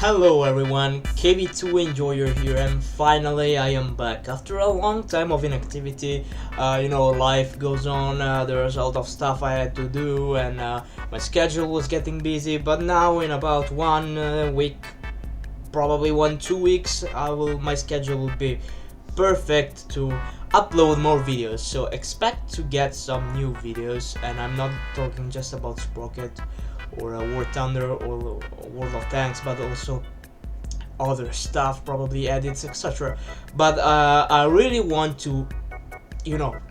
Hello everyone, KB2 Enjoyer here, and finally I am back after a long time of inactivity. Life goes on, there's a lot of stuff I had to do, and my schedule was getting busy, but now in about 1 week, probably 2 weeks, my schedule will be perfect to upload more videos, so expect to get some new videos. And I'm not talking just about Sprocket or War Thunder or World of Tanks, but also other stuff, probably edits, etc. But I really want to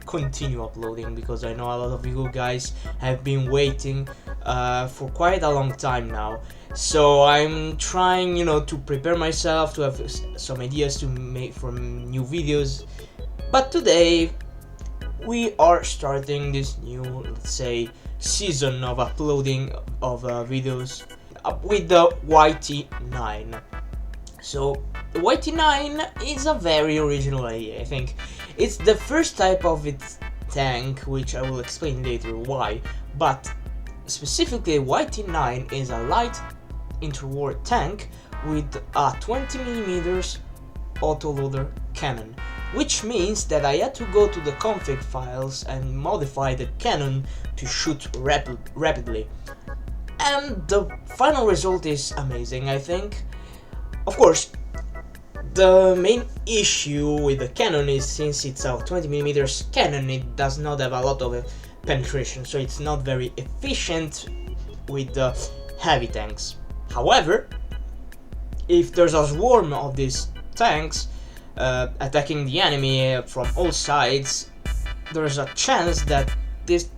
continue uploading, because I know a lot of you guys have been waiting for quite a long time now. So I'm trying to prepare myself to have some ideas to make for new videos. But today we are starting this new, let's say, season of uploading of videos with the YT9. So the YT9 is a very original idea. I think it's the first type of its tank, which I will explain later why, but specifically YT9 is a light interwar tank with a 20mm autoloader cannon, which means that I had to go to the config files and modify the cannon to shoot rapidly. And the final result is amazing, I think. Of course, the main issue with the cannon is, since it's a 20mm cannon, it does not have a lot of penetration, so it's not very efficient with the heavy tanks. However, if there's a swarm of these tanks attacking the enemy from all sides, there's a chance that this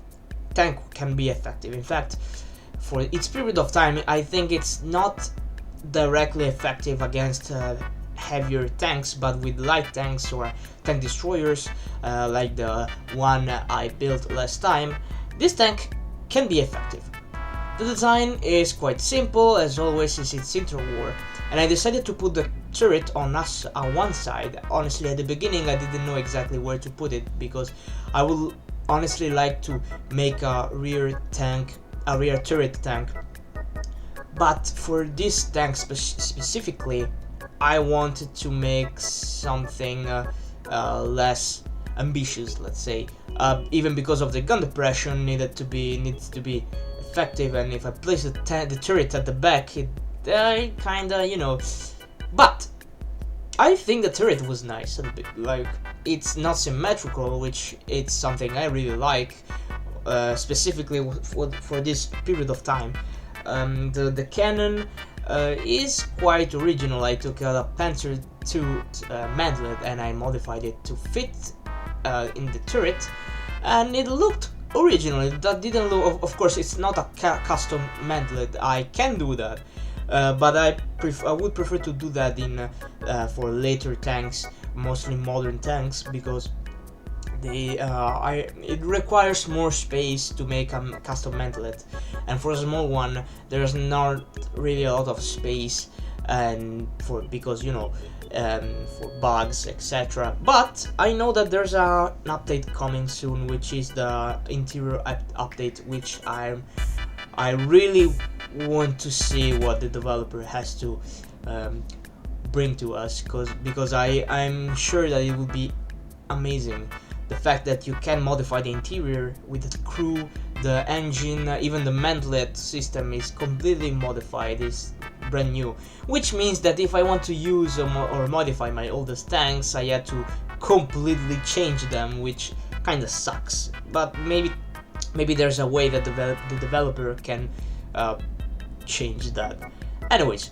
tank can be effective. In fact, for its period of time, I think it's not directly effective against heavier tanks, but with light tanks or tank destroyers like the one I built last time, this tank can be effective. The design is quite simple, as always, since it's interwar, and I decided to put the turret on one side. Honestly, at the beginning I didn't know exactly where to put it, because I would honestly like to make a rear turret tank. But for this tank specifically, I wanted to make something less ambitious, let's say, even because of the gun depression needs to be effective. And if I place the turret at the back, it kinda, but I think the turret was nice, a bit. Like, it's not symmetrical, which it's something I really like, specifically for this period of time. The cannon is quite original. I took a Panzer II mantlet and I modified it to fit in the turret, and it looked original. That didn't look, of course, it's not a custom mantlet. I can do that, but I would prefer to do that for later tanks, mostly modern tanks, because it requires more space to make a custom mantlet, and for a small one there's not really a lot of space, and because for bugs, etc. But I know that there's an update coming soon, which is the interior update, which I really want to see what the developer has to bring to us, because I'm sure that it will be amazing. The fact that you can modify the interior with the crew, the engine, even the mantlet system is completely modified, is brand new, which means that if I want to use or modify my oldest tanks, I had to completely change them, which kinda sucks. But maybe there's a way that the developer can change that. Anyways,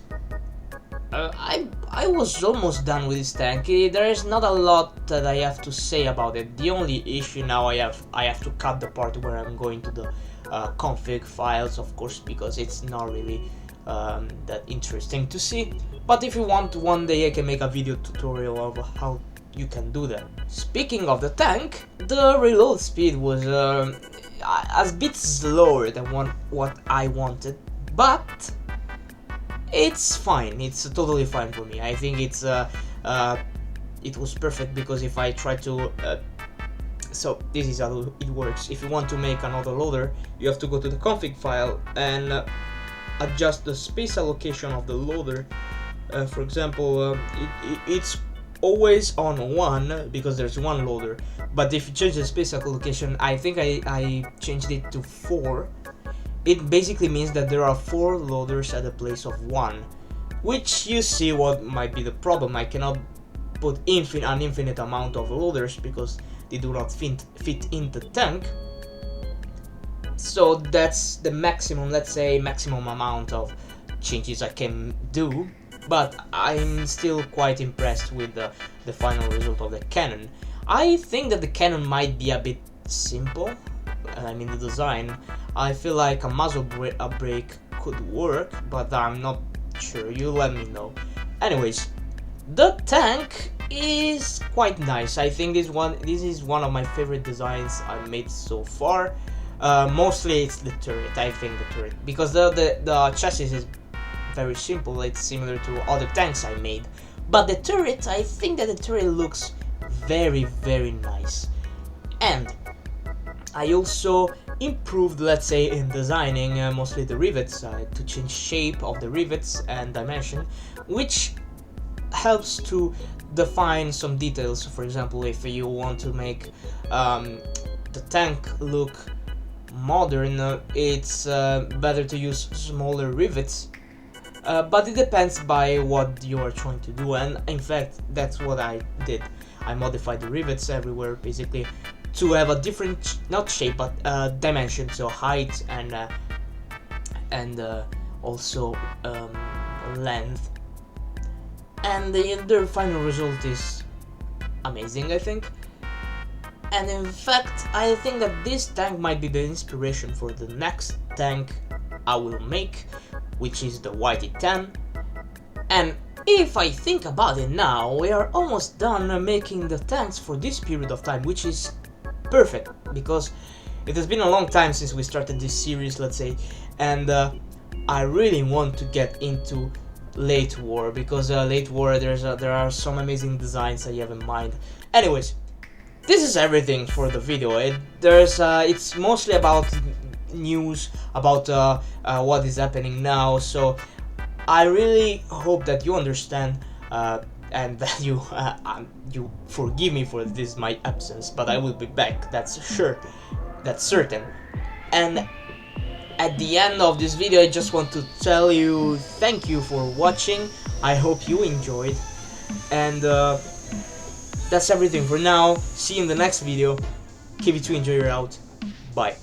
I was almost done with this tank. There is not a lot that I have to say about it. The only issue now, I have to cut the part where I'm going to the config files, of course, because it's not really that interesting to see. But if you want, one day I can make a video tutorial of how you can do that. Speaking of the tank, the reload speed was a bit slower than what I wanted, but it's fine. It's totally fine for me. I think it was perfect, because if I try to so this is how it works. If you want to make another loader, you have to go to the config file and adjust the space allocation of the loader. For example, it's always on 1 because there's one loader, but if you change the space allocation, I think I changed it to 4. It basically means that there are 4 loaders at the place of 1, which you see what might be the problem. I cannot put an infinite amount of loaders because they do not fit in the tank. So that's the maximum, let's say, maximum amount of changes I can do. But I'm still quite impressed with the final result of the cannon. I think that the cannon might be a bit simple. I mean, the design. I feel like a muzzle brake could work, but I'm not sure. You let me know. Anyways, the tank is quite nice. I think this is one of my favorite designs I've made so far. Mostly it's the turret. I think the turret, because the chassis is very simple. It's similar to other tanks I made, but the turret, I think that the turret looks very, very nice. And I also improved, let's say, in designing mostly the rivets to change shape of the rivets and dimension, which helps to define some details. For example, if you want to make the tank look modern, it's better to use smaller rivets. But it depends by what you are trying to do, and in fact that's what I did. I modified the rivets everywhere basically to have a different, not shape, but dimension, so height and also length. And the final result is amazing, I think. And in fact, I think that this tank might be the inspiration for the next tank I will make, which is the YT10. And if I think about it now, we are almost done making the tanks for this period of time, which is perfect, because it has been a long time since we started this series, let's say, and I really want to get into late war, because late war there are some amazing designs I have in mind. Anyways, this is everything for the video. It's mostly about news, about what is happening now, so I really hope that you understand and that you forgive me for this my absence, but I will be back, that's sure, that's certain. And at the end of this video, I just want to tell you thank you for watching. I hope you enjoyed, and that's everything for now. See you in the next video. KV2 Enjoy, you're out. Bye.